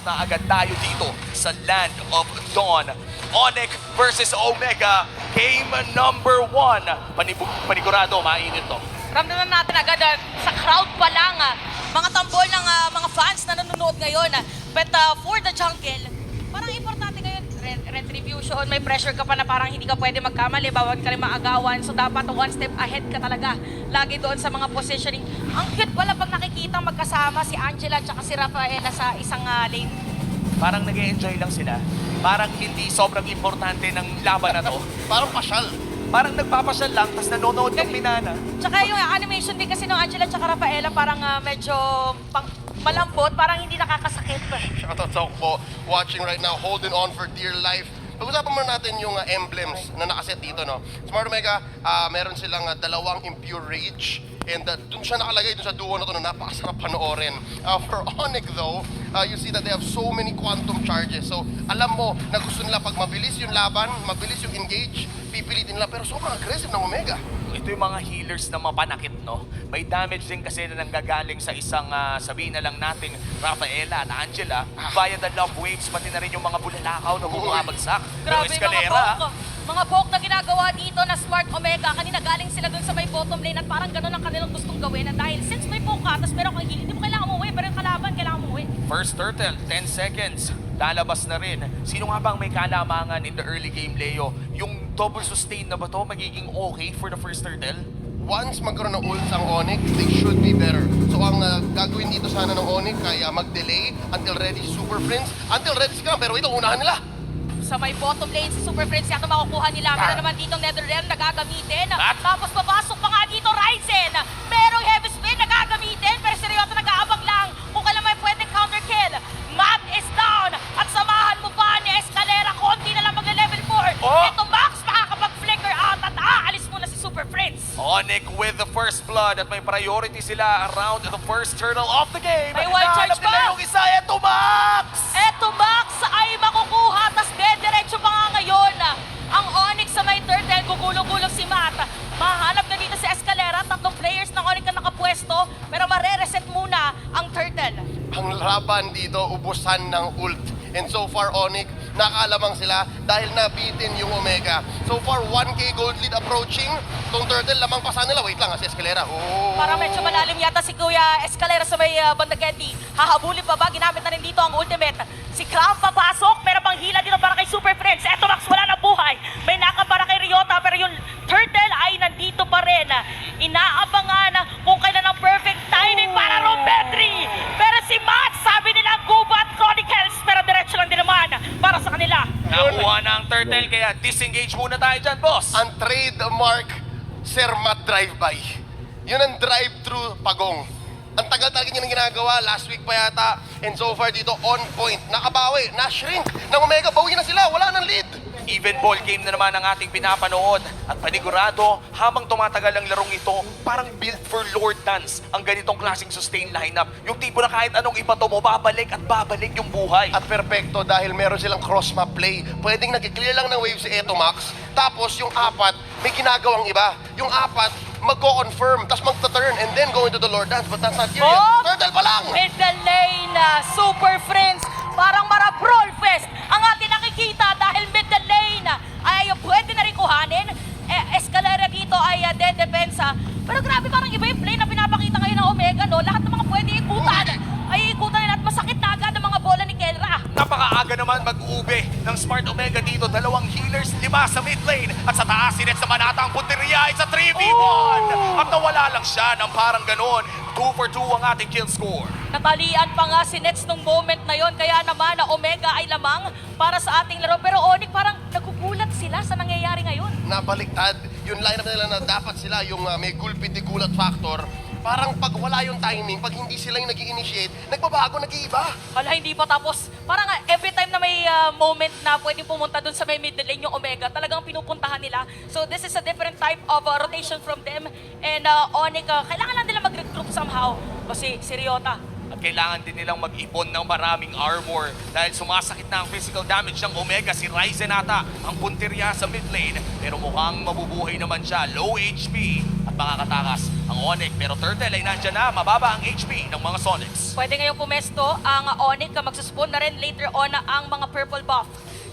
Na agad tayo dito sa Land of Dawn. Onyx versus Omega, game number 1. Panigurado, mainit to. Ramdaman natin agad sa crowd pa lang, mga tambol ng mga fans na nanonood ngayon. But for the jungle, parang importante ngayon, retribution, may pressure ka pa na parang hindi ka pwede magkamali, bawat ka rin maagawan. So dapat one step ahead ka talaga. Lagi doon sa mga positioning. Ang cute pala pag nakikita magkasama si Angela at si Rafaela sa isang lane. Parang nag-e-enjoy lang sila. Parang hindi sobrang importante ng laban na to. Parang pasyal. Parang nagpapasyal lang, tapos nanonood yung minana. Tsaka yung animation din kasi ng Angela at Rafaela parang medyo malambot, parang hindi nakakasakit. Shoutout sa po watching right now, holding on for dear life. Pag-usapan muna natin yung emblems na nakaset dito, no? Smart Omega, meron silang dalawang Impure Rage. And dun siya nakalagay, dun sa duo na to na napakasarap panoorin. For Onyx though, you see that they have so many quantum charges. So alam mo na gusto nila pag mabilis yung laban, mabilis yung engage, pipilitin nila. Pero sobrang aggressive ng Omega. Ito yung mga healers na mapanakit, no? May damage din kasi na nanggagaling sa isang, sabihin na lang natin, Rafaela at Angela, via the love waves, pati na rin yung mga bulalakaw na bumabagsak. Pero Grabe eskalera, mga poke na ginagawa dito na Smart Omega. Kanina galing sila dun sa may bottom lane at parang ganun ang kanilang gustong gawin. At dahil since may poke ka, tapos meron kang heal, hindi mo kailangan umuwi, pero yung kalaban kailangan umuwi. first turtle, 10 seconds. Lalabas na rin. Sino nga bang may kalamangan in the early game, Leo? Yung double sustain na ba to magiging okay for the first turtle? Once magkaroon ng ults ang Onyx, they should be better. So ang gagawin dito sana ng Onyx, kaya mag-delay until ready si Super Friends. Until ready si Cam, pero ito, unahan nila. Sa may bottom lane, si Super Friends yata makukuha nila. Meron naman dito Netherrealm na gagamitin. Tapos papasok pa nga dito Ryzen. Merong heavy spin na gagamitin, pero seryoso nag-aabang lang. Kung kailan may pwedeng counter kill. Matt is down. At samahan mo pa ni Escalera. Konti na lang mag-level 4. Oh! Ito Max, makakapag-flicker out at aalis muna si Super Friends. Onyx with the first blood at may priority sila around the first turtle of the game. May one charge Nahanap nila pa. yung isa, eto Max! Eto Max ay makukuha. Tapos diretso pa nga ngayon. Ang Onyx sa may turtle, gugulong-gulong si Matt. Mahanap na dito si Escalera. 3 players ng Onyx na nakapwesto. Pero mare-reset muna ang turtle. Ang laban dito, ubusan ng ult. And so far, Onyx, nakaalamang sila dahil nabitin yung Omega. So far, 1K gold lead approaching. Itong turtle, lamang pa nila. Wait lang, si Escalera. Oh. Para medyo malalim yata si Kuya Escalera sa may Bandagendi. Hahabulin pa ba? Ginamit na rin dito ang ultimate. Si Cram papasok, pero pang hila dito para kay Super Friends. Eto Max, wala na buhay. May naka para kay Ryota, pero yung turtle ay nandito pa rin. Inaabangan kung kailan ang perfect timing para Rompetri. Pero si Matt, sabi nila Gubat Chronicles, pero diretso lang din naman para sa kanila. Nakuha na ang turtle, kaya disengage muna tayo dyan, boss. Ang trademark Sermat drive-by. Yun ang drive-thru pagong. Ang tagal talaga niya ng ginagawa, last week pa yata. And so far dito, on point. Nakabawi, na-shrink ng Omega. Bawi na sila, wala nang lead. Even ball game na naman ang ating pinapanood. At panigurado, habang tumatagal ang larong ito, parang built for Lord Dance ang ganitong klaseng sustain lineup. Yung tipo na kahit anong ibato mo, babalik at babalik yung buhay. At perfecto dahil meron silang cross-map play. Pwedeng nag-clear lang ng wave si Eto Max. Tapos yung 4, may ginagawang iba. Yung 4, magko-confirm, tapos magta-turn, and then go into the Lord Dance. But that's not here yet. Oh! Turtle pa lang! Middle lane, Super Friends. Parang Marabrol Fest ang ating nakikita dahil middle lane ay pwede na rin kuhanin. Escalera dito ay dead depensa. Pero grabe, parang iba yung play na pinapakita ngayon ng Omega, no? Lahat ng mga pwede ikutan ay ikutan nila at masakit na agad ang mga bola ni Kelra. Napakaaga naman mag-ube ng Smart Omega dito. 2 healers, 5 sa mid lane. At sa taas, si Nets naman ata ang punteriya. It's a 3v1. At nawala lang siya ng parang ganon. 2 for 2 ang ating kill score. Natalian pa nga si Nets nung moment na yon, kaya naman na Omega ay lamang para sa ating laro. Pero Onyx parang nagugulat sila sa nangyayari ngayon. Nabaliktad yung lineup nila na dapat sila yung may gulpit-gulat factor. Parang pag wala yung timing, pag hindi sila yung nag-i-initiate, nagbabago, nag-iiba. Hala, hindi pa tapos. Parang every time na may moment na pwedeng pumunta dun sa may middle lane yung Omega, talagang pinupuntahan nila. So this is a different type of rotation from them. And Onyx, kailangan lang nila mag-regroup somehow. Kasi si Ryota at kailangan din nilang mag-ipon ng maraming armor dahil sumasakit na ang physical damage ng Omega. Si Ryzen ata ang punteriya sa mid lane pero mukhang mabubuhay naman siya. Low HP at makakatakas ang Onyx pero Turtle ay nandyan na, mababa ang HP ng mga Sonics. Pwede ngayong pumesto ang Onyx, magsuspawn na rin later on ang mga purple buff.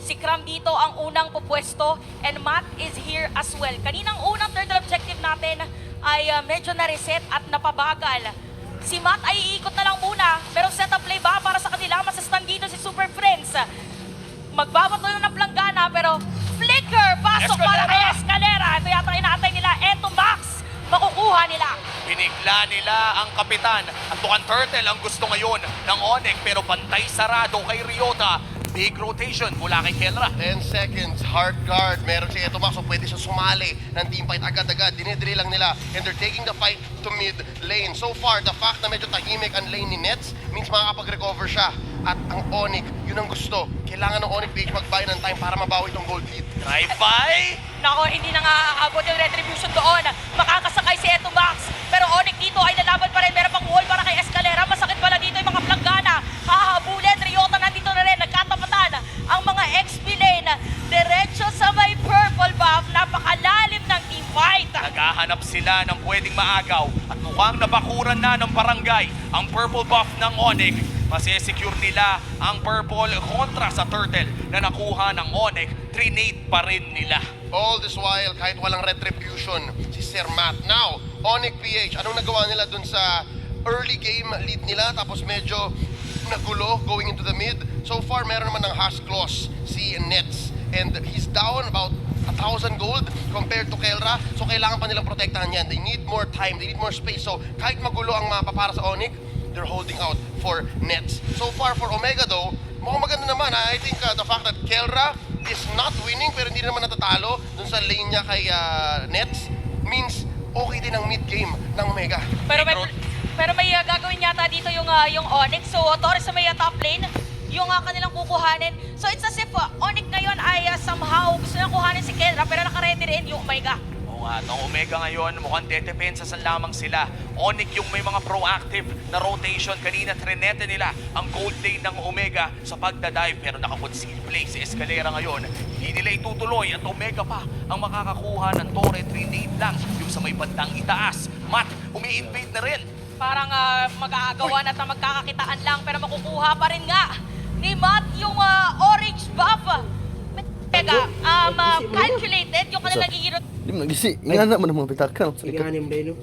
Si Cram dito ang unang pupwesto and Matt is here as well. Kaninang unang turtle objective natin ay medyo na-reset at napabagal. Si Matt ay iikot na lang muna, pero set up play ba para sa kanila? Masastan dito si Super Friends. Magbabato ng planggana pero flicker! Pasok para kay Escalera. Ito yata inaantay nila. Eto Max, makukuha nila. Binigla nila ang kapitan at mukhang Turtle ang gusto ngayon ng Onyx pero pantay sarado kay Ryota. Big rotation mula kay Kelra. 10 seconds, hard guard. Meron si Etomax, so pwede siya sumali ng teamfight agad-agad. Dinidri lang nila and they're taking the fight to mid lane. So far, the fact na medyo tahimik ang lane ni Nets means makakapag-recover siya. At ang Onyx, yun ang gusto. Kailangan ng Onyx Page mag-buy ng time para mabawi itong gold lead. Drive-by! Nako, hindi na nga aabot yung retribution doon. Makakasakay si Eto Max. Pero Onyx dito ay lalaban pa rin. Meron pang wall para kay Escalera. Masakit pala dito yung mga planggana. Hahabulin. Ryota nandito na rin. Nagkatapatan ang mga XP lane. Diretso sa may purple buff. Napakalalim ng team fight. Naghahanap sila ng pwedeng maagaw at mukhang nabakuran na ng barangay ang purple buff ng Onyx. Masesecure nila ang purple kontra sa Turtle na nakuha ng Onyx. Trinade pa rin nila. All this while, kahit walang retribution, si Sir Matt. Now, Onyx PH, anong nagawa nila dun sa early game lead nila? Tapos medyo nagulo going into the mid. So far, meron naman ng hash clause si Nets. And he's down about 1,000 gold compared to Kelra. So kailangan pa nilang protektahan yan. They need more time, they need more space. So kahit magulo ang mapa para sa Onyx, they're holding out for Nets. So far for Omega though, mukhang maganda naman. I think the fact that Kelra is not winning pero hindi naman natatalo dun sa lane niya kay Nets means okay din ang mid game ng Omega. Pero may gagawin yata dito yung Onyx. So Torres sa may top lane, yung kanilang kukuhanin. So it's as if Onyx ngayon ay somehow gusto nilang kuhanin si Kelra pero naka-ready rin yung Omega. Oo nga, ang Omega ngayon mukhang dedepensasan lamang sila. Onyx yung may mga proactive na rotation. Kanina trinete nila ang gold lane ng Omega sa pagdadive pero nakapag-seal play si Escalera ngayon. Hindi nila itutuloy at Omega pa ang makakakuha ng Torre. Trinade lang yung sa may bandang itaas. Matt, umi-invade na rin. Parang mag-aagawan at magkakakitaan lang pero makukuha pa rin nga ni Matt yung orange buff. Mega, calculated yung kanilang hero. Di mo nagisi. Nga naman ang mga bitakan. Iganim ba yun?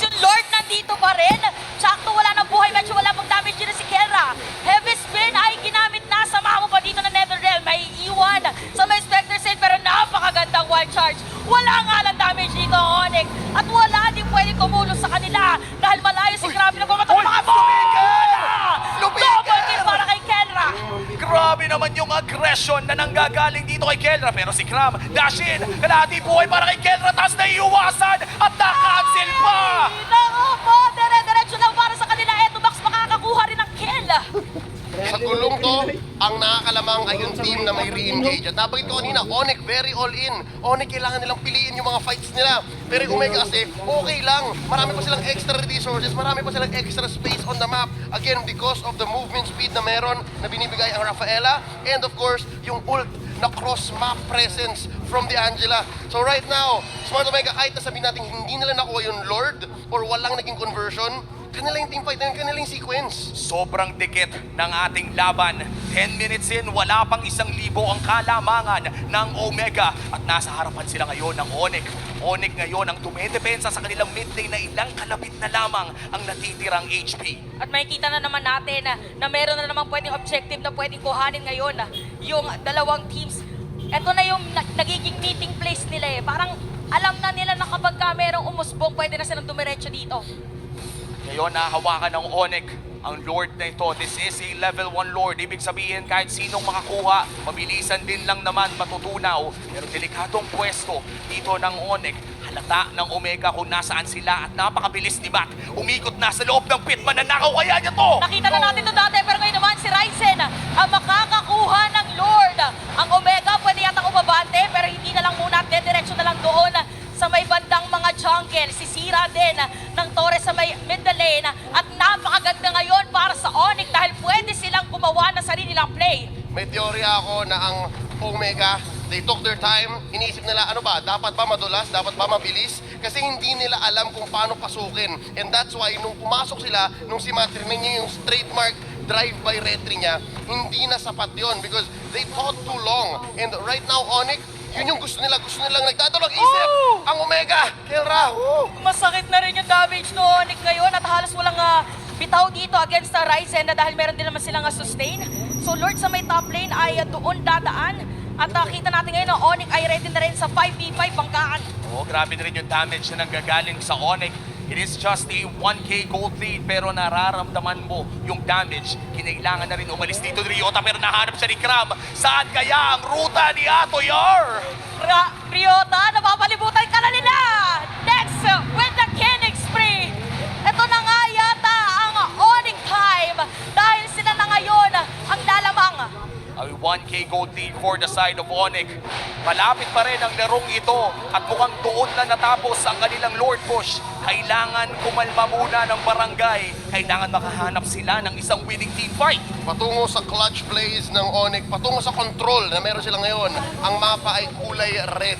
Yung Lord nandito pa rin. Sakto wala ng buhay, medyo wala pang damage din si Kelra. Heavy spin ay ginamit na. Sama mo pa dito na Netherrealm. May iwan sa may Spectre Saint pero napakagandang wild charge. Wala nga lang damage dito ang Onyx. At wala din pwede kumulos sa kanila dahil malayo si Krabi na pumatang mga double kill para kay Kelra. Grabe naman yung aggression na nanggagaling dito kay Kelra. Pero si Cram, dash in, kalahati buhay para kay Kelra, tapos naiiwasan at nakancel pa! Naku po, dire-diretso lang para sa kanila. Eto Max makakakuha rin ng kill. Sa gulong to, ang nakakalamang ay yung team na may re-engage. At nabanggit ko kanina, Onyx very all-in. Onyx kailangan nilang piliin yung mga fights nila. Pero yung Omega kasi, okay lang. Marami pa silang extra resources, marami pa silang extra space on the map. Again, because of the movement speed na meron na binibigay ang Rafaela. And of course, yung ult na cross-map presence from the Angela. So right now, Smart Omega, kahit nasabihin natin hindi nila nakuha yung Lord or walang naging conversion, kanila yung teamfight na yun, kanila yung sequence. Sobrang dikit ng ating laban. 10 minutes in, wala pang 1,000 ang kalamangan ng Omega. At nasa harapan sila ngayon ng Onyx. Onyx ngayon ang tumedepensa sa kanilang mid lane na ilang kalapit na lamang ang natitirang HP. At makikita na naman natin na meron na naman pwedeng objective na pwedeng kuhanin ngayon yung dalawang teams. Ito na yung nagiging meeting place nila eh. Parang alam na nila na kapag merong umusbong, pwede na silang dumiretso dito. Ngayon, nahawakan ng Onyx ang Lord na ito. This is a level 1 Lord. Ibig sabihin, kahit sinong makakuha, mabilisan din lang naman matutunaw. Pero delikadong pwesto dito ng Onyx. Halata ng Omega kung nasaan sila at napakabilis ni Bat. Umikot na sa loob ng pit. Mananakaw kaya niya to! Nakita na natin ito dati, pero ngayon naman si Ryzen ang makakakuha ng Lord. Ang Omega pwede yatang umabante, pero hindi na lang muna at dediretso na lang doon sa may bandang mga jungle. Sisira din ng Torres sa may mid lane at napakaganda ng sarili nilang play. May teorya ako na ang Omega, they took their time, iniisip nila, ano ba, dapat ba madulas, dapat ba mabilis? Kasi hindi nila alam kung paano pasukin. And that's why, nung pumasok sila, nung si Matt niya yung trademark drive-by retry niya, hindi na sapat yon because they thought too long. And right now, Onyx, yun yung gusto nilang nagdadalawang isip. Oh! Ang Omega, Kelra, Masakit na rin yung damage no Onyx ngayon at halos walang bitaw dito against the Ryzen na dahil meron din naman silang sustain. So Lord sa may top lane ay doon dadaan at kita natin ngayon na Onyx ay ready na rin sa 5v5 bangkaan. Oh, grabe na rin yung damage na nanggagaling sa Onyx. It is just a 1k gold lead pero nararamdaman mo yung damage. Kinailangan na rin umalis dito ni Ryota pero nahanap siya ni Kram. Saan kaya ang ruta ni Atoyar? Ryota, napapalibutan ka na nila! Next, with the killing spree! Ito na nga yata ang Onyx time dahil sila na ngayon ang lalamang. A 1k gold lead for the side of Onyx. Malapit pa rin ang larong ito at mukhang doon na natapos ang kanilang Lord Push. Kailangan kumalma muna ng barangay. Kailangan makahanap sila ng isang winning team fight. patungo sa clutch plays ng Onyx, patungo sa control na meron sila ngayon. Ang mapa ay kulay red.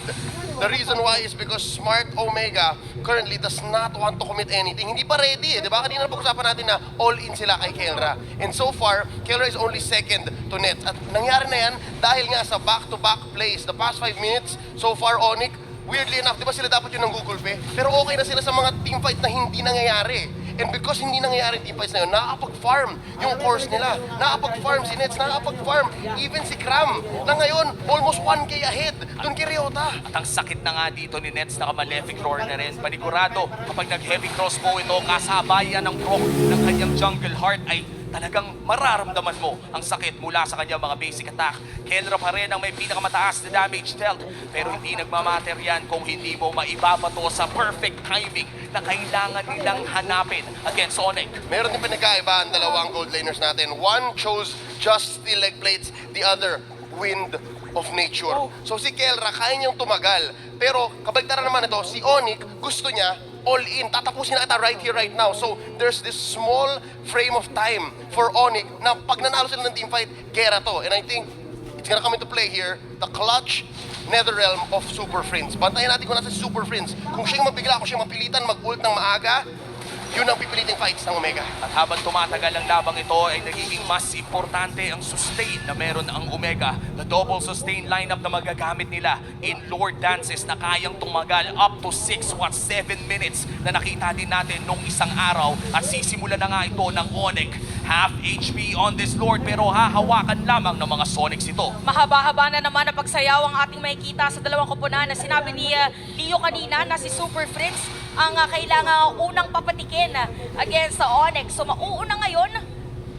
The reason why is because Smart Omega currently does not want to commit anything. Hindi pa ready di ba? Kanina pag-usapan natin na all-in sila kay Kelra. And so far, Kelra is only second to net. At nangyari na yan dahil nga sa back-to-back plays. The past 5 minutes, so far Onyx, weirdly enough, di ba sila dapat yun ng gugulpe? Pero okay na sila sa mga teamfight na hindi nangyayari. And because hindi nangyayari yung teamfights na yun, nakakapag-farm yung course nila. Nakakapag-farm si Nets, nakakapag-farm even si Kram na ngayon, almost 1k ahead dun kay Ryota. At ang sakit na nga dito ni Nets na malefic roar na rin. Panigurado, kapag nag-heavy crossbow ito, kasabayan ng proc ng kanyang jungle heart ay talagang mararamdaman mo ang sakit mula sa kanyang mga basic attack. Kelra pa rin ang may pinakamataas na damage dealt, pero hindi nagmamatter yan kung hindi mo maibabato sa perfect timing na kailangan nilang hanapin against Onyx. Meron din pinagkaiba ang dalawang gold laners natin. One chose just steel leg plates, the other wind of nature. So si Kelra kaya niyang tumagal. Pero kabaligtaran naman ito, si Onyx gusto niya all in. Tatapusin na kita right here, right now. So there's this small frame of time for Onyx na pag nanalo sila ng teamfight, gera to. And I think it's gonna come into play here, the clutch Netherrealm of Super Friends. Bantayan natin kung nasa si Super Friends. Kung siyang mabigla, kung siyang mapilitan mag-ult ng maaga, yun ang pipiliting fights ng Omega. At habang tumatagal ang labang ito ay nagiging mas importante ang sustain na meron ang Omega. The double sustain lineup na magagamit nila in Lord Dances na kayang tumagal up to 6 or 7 minutes na nakita din natin nung isang araw. At sisimula na nga ito ng Onyx. Half HP on this Lord pero hahawakan lamang ng mga Sonics ito. Mahaba-haba na naman ang pagsayaw ang ating makikita sa dalawang koponan na sinabi ni Leo kanina na si Super Friends ang kailangan unang papatikin against sa Onyx. So mauuna ngayon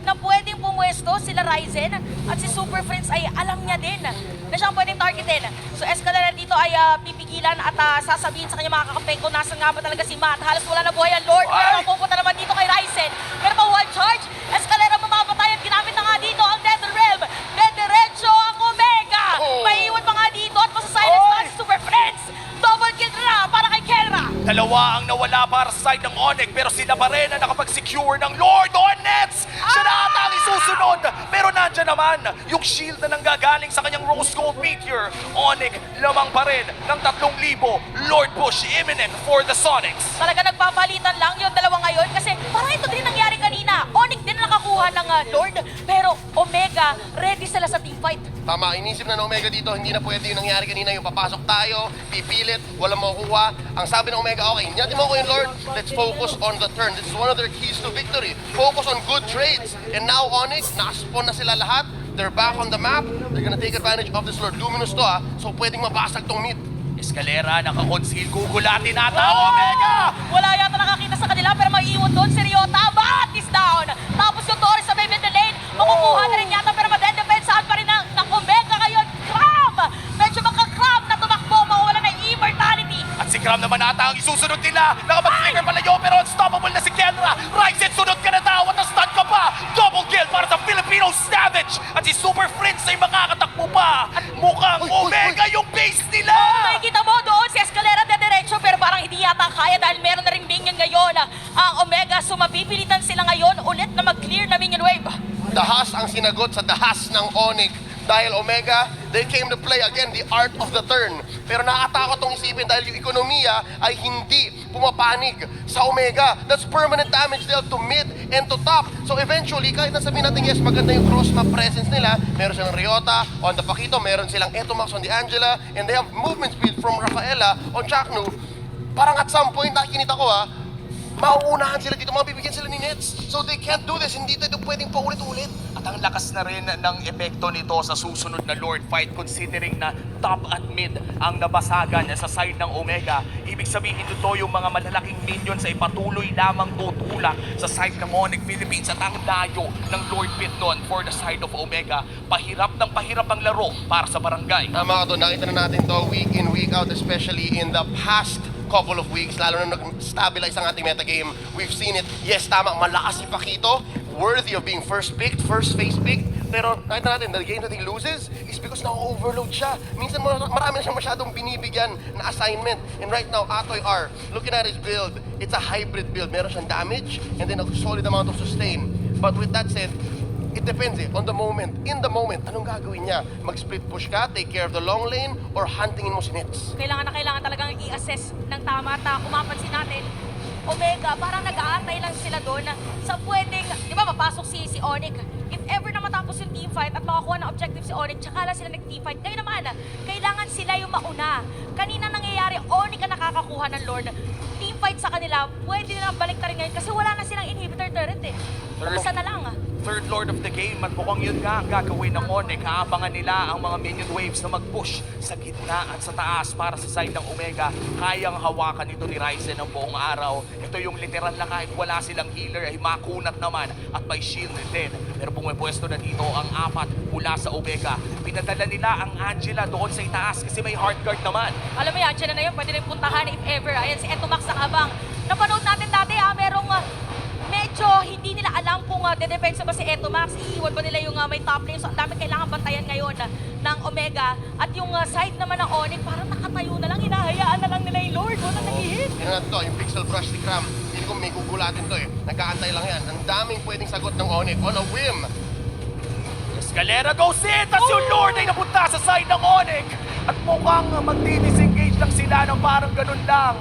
na pwedeng pumwesto sila Ryzen at si Super Friends ay alam niya din na siyang pwedeng targetin. So Escalera dito ay pipigilan at sasabihin sa kanya mga kakampi kung nasan nga ba talaga si Matt. Halos wala na buhay ang Lord pero pupunta naman dito kay Ryzen. Pero pa one charge, Escalera mamapatay at ginamit na nga dito ang Netherrealm. Dediretso ang Omega. Maiiwan pa nga dito at masasilence na si Super Friends. Double kill na para kay Kelra. Dalawa ang nawala para sa side ng Onyx pero sila pa rin ang nakapag-secure ng Lord on Nets. Siya na ata ang isusunod. Pero nandyan naman yung shield na nanggagaling sa kanyang Rose Gold Meteor. Onyx lamang pa rin ng 3,000. Lord Push imminent for the Sonics. Talaga nagpapalitan lang yung dalawa ngayon kasi parang ito din nangyari kanina. Onyx din nakakuha ng Lord pero Omega ready sila sa teamfight. Tama, inisip na ng Omega dito, hindi na pwede yung nangyari kanina, yung papasok tayo, pipilit, walang makukuha. Ang sabi ng Omega, okay, hindi natin makukuha yung Lord, let's focus on the turn. This is one of their keys to victory. Focus on good trades. And now Onyx, nakaspawn na sila lahat. They're back on the map. They're gonna take advantage of this Lord. Luminous to so pwedeng mabasag tong mid. Escalera, naka-conceal, gugulatin ata ang Omega! Wala yata nakakita sa kanila pero maiiwan doon si Ryota. Bat is down. Tapos yung Torres sa may middle lane. Makukuha na rin yata pero madedepensahan pa rin ng Omega ngayon. Kram! Medyo makakram na tumakbo. Mawala na immortality. At si Kram naman ata ang isusunod nila. Nakapag-flicker palayo pero unstoppable na si Kelra. Ryzen, sunod ka na daw at na-stun ka pa. Double kill para sa Filipino Savage. At si Super Friends ay makakatakbo pa. At mukhang Omega yung base nila. Makikita mo doon si Escalera de derecho pero parang hindi yata kaya dahil meron na ring minion ngayon ang Omega. So mapipilitan sila ngayon ulit na mag-clear na minion wave. The Haas ang sinagot sa dahas ng Onyx. Dahil Omega, they came to play again the art of the turn. Pero nakakatakot tong isipin dahil yung ekonomiya ay hindi pumapanig sa Omega. That's permanent damage dealt to mid and to top. So eventually, kahit nasabihin natin yes, maganda yung cross map presence nila, meron silang Ryota on the Pakito, meron silang Etomax on the Angela, and they have movement speed from Rafaela on Chaknu. Parang at some point, nakinita ko mauunahan sila dito, mabibigyan sila ni Nets. So they can't do this, hindi ito pwedeng paulit-ulit. At ang lakas na rin ng epekto nito sa susunod na Lord fight considering na top at mid ang nabasagan sa side ng Omega. Ibig sabihin nito yung mga malalaking minions ay patuloy lamang tutulak sa side ng Onyx Philippines at ang dayo ng Lord Pit nun for the side of Omega. Pahirap ng pahirap ang laro para sa barangay. Tama ka to, nakita na natin to week in, week out, especially in the past couple of weeks, lalo na nag-stabilize ang ating metagame. We've seen it. Yes, tama, malakas si Pakito, worthy of being first picked, first face picked. Pero nakita natin, the game that he loses is because na-overload siya. Minsan marami na siya masyadong binibigyan na assignment. And right now, Atoy R, looking at his build, it's a hybrid build. Meron siyang damage and then a solid amount of sustain. But with that said, it depends on the moment. In the moment, anong gagawin niya? Mag-split push ka, take care of the long lane, or huntingin mo si Nets? Kailangan na kailangan talagang i-assess ng tama at kung mapansin natin, Omega, parang nag-aantay lang sila doon sa pwedeng, di ba, mapasok si Onyx. If ever na matapos yung teamfight at makakuha ng objective si Onyx, tsaka lang sila nag-teamfight. Ngayon naman, kailangan sila yung mauna. Kanina nangyayari, Onyx ang nakakakuha ng Lord. Teamfight sa kanila, pwede nilang balik na rin ngayon kasi wala na silang inhibitor turret eh. Isa na lang Third Lord of the game at mukhang yun nga ang gagawin ng Onyx. Aabangan nila ang mga minion waves na mag-push sa gitna at sa taas para sa side ng Omega. Kayang hawakan ito ni Ryzen ng buong araw. Ito yung literal na kahit wala silang healer ay makunat naman at may shield din. Pero pumipwesto na dito ang apat mula sa Omega. Pinadala nila ang Angela doon sa itaas kasi may hard guard naman. Alam mo yan, dyan na yun, pwede rin puntahan if ever. Ayan, si Etomax ang abang. Napanood natin dati merong medyo hindi nila alam kung dedepensa ba si Etomax. Iiwan ba nila yung may top lane. So ang dami kailangan bantayan ngayon ng Omega. At yung side naman ng Onyx, parang nakatayo na lang, hinahayaan na lang nila yung Lord. Wala nag-hit. Yan natin to, yung pixel brush ni Cram. Hindi ko may gugulatin to Nagkaantay lang yan. Ang daming pwedeng sagot ng Onyx on a whim. Escalera goes in! Tapos yung Lord ay napunta sa side ng Onyx. At mukhang magdi-disengage lang sila ng parang ganun lang.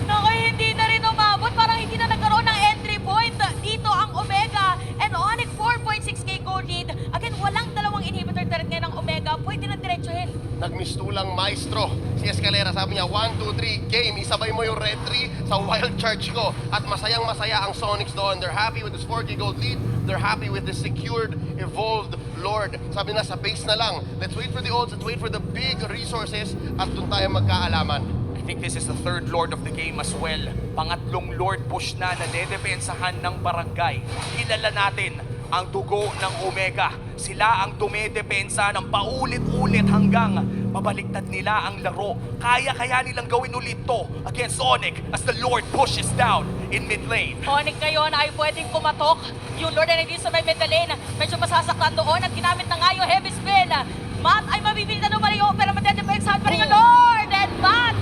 Naku, hindi na rin umabot. Parang hindi na nagkaroon ng entry point dito ang Omega. And Onyx 4.6k gold lead. Again, walang dalawang inhibitor turret ngayon ng Omega. Pwede na diretsuhin. Nagmistulang maestro si Escalera. Sabi niya, 1, 2, 3, game. Isabay mo yung red 3 sa wild charge ko. At masayang masaya ang Sonics doon. They're happy with this 4k gold lead. They're happy with the secured, evolved Lord. Sabi na, sa base na lang. Let's wait for the odds. Let's wait for the big resources. At doon tayo magkaalaman. I think this is the third Lord of the game as well. Pangatlong Lord push na dedepensahan ng barangay. Kilala natin ang dugo ng Omega. Sila ang dumedepensa ng paulit-ulit hanggang mabaliktad nila ang laro. Kaya nilang gawin ulit to against Onyx as the Lord pushes down in mid lane. Onyx ngayon ay pwedeng kumatok. Yung Lord ay nandito sa may mid lane. Medyo masasaktan doon at ginamit na nga yung heavy spell. Matt ay mabibili na lumalayo pero madedepensahan pa rin yung Lord. And Matt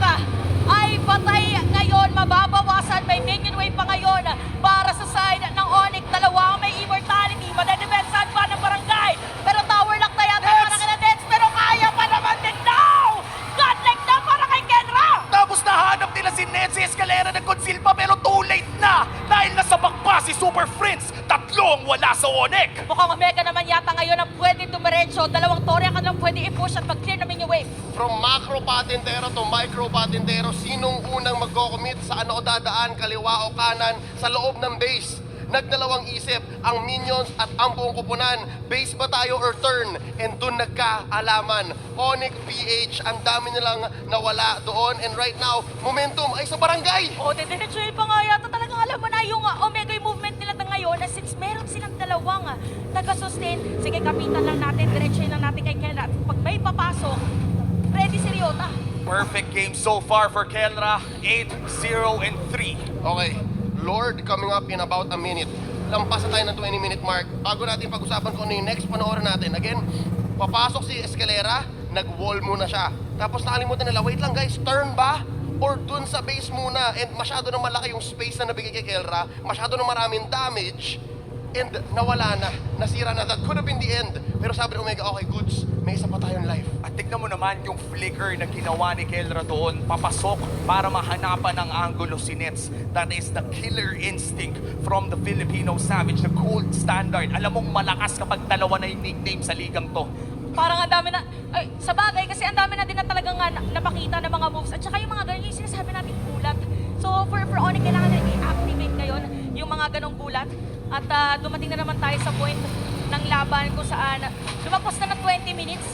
ay patay ngayon. Mababawasan. May minion wave pa ngayon para sa side ng Onyx. Dalawa may immortality. Madedepensahan pa ng barangay. Pero tower lock na yata para kay Nets. Pero kaya pa naman din now! Godlike na para kay Kenra! Tapos nahanap nila si Ned, si Escalera nag-conceal pa pero too late na dahil nasabak pa si Super Prince. Tatlong wala sa Onyx. Mukhang Omega naman yata ngayon ang pwede dumiretso. Dalawang torre ka lang pwede i-push at mag-clear namin yung wave. From macro patintero to micro patintero, sinong unang magko-commit sa ano o dadaan, kaliwa o kanan, sa loob ng base? Nagdalawang isip ang minions at ang buong kupunan. Base ba tayo or turn? And dun nagkaalaman. Onyx, PH, ang dami nilang nawala doon. And right now, momentum ay sa barangay. O, didiretsuhin pa nga yata. Talagang alam mo na yung Omega yung movement nila ngayon. Since meron silang dalawang taga-sustain, sige, kapitan lang natin. Diretsuhin lang natin kay Kenra. At pag may papasok, ready si Ryota. Perfect game so far for Kenra. 8-0-3. Okay, Lord coming up in about a minute. Lampas na tayo ng 20-minute mark. Bago natin pag-usapan kung ano yung next panoorin natin. Again, papasok si Escalera, nag-wall muna siya. Tapos nakalimutan nila, wait lang guys, turn ba? Or dun sa base muna? And masyado na malaki yung space na nabigay kay Kelra. Masyado na maraming damage. and nawala na. Nasira na. That could have been the end. Pero sabi ni Omega, okay, goods. May isa pa tayong life. At tignan mo naman yung flicker na ginawa ni Kelra doon, papasok para mahanapan ng angulo si Nets. That is the killer instinct from the Filipino Savage, the gold standard. Alam mong malakas kapag dalawa na yung nickname sa ligang to. Parang ang dami na, ay, sa bagay, kasi ang dami na din na talagang napakita ng mga moves. At saka yung mga ganun, yung sinasabi natin gulat. So for Onyx, kailangan na i-activate ngayon yung mga ganong gulat. At dumating na naman tayo sa point ng laban kung saan lumagpas na ng 20 minutes.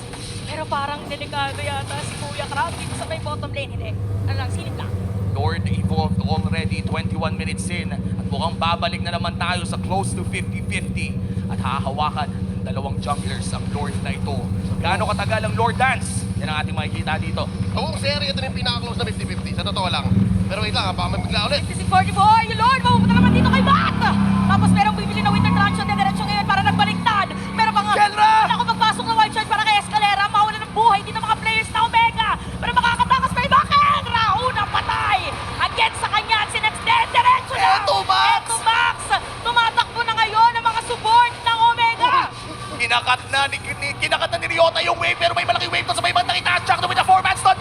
Pero parang delikado yata si Kuya Crab dito sa may bottom lane. Hindi, ano lang, silip lang. Lord evolved already 21 minutes in at mukhang babalik na naman tayo sa close to 50-50 at hahawakan ng dalawang junglers ang Lord na ito. Gaano katagal ang Lord Dance? Yan ang ating makikita dito. Ang serie, ito na yung pinaka-close na 50-50. Sa totoo lang. Pero wait lang, baka may bigla ulit. 56-44, yung Lord, mapupunta naman dito kay Matt! Tapos merong bibili na Winter Transition na diretsyo ngayon para nagbaliktad. Meron pang Kelra! ako magpasok na wild shot para kay Escalera. Mawala ng buhay dito mga players na Omega. Pero makakatakas pa iba. Kelra, unang patay. Again sa kanya, si Nets diretsyo na. Eto, Max! Eto, Max! Tumatakbo na ngayon ang mga support ng Omega. Kinakat na ni Ryota yung wave pero may malaking wave to sa may bandang itaas. Jack with the 4-man stun.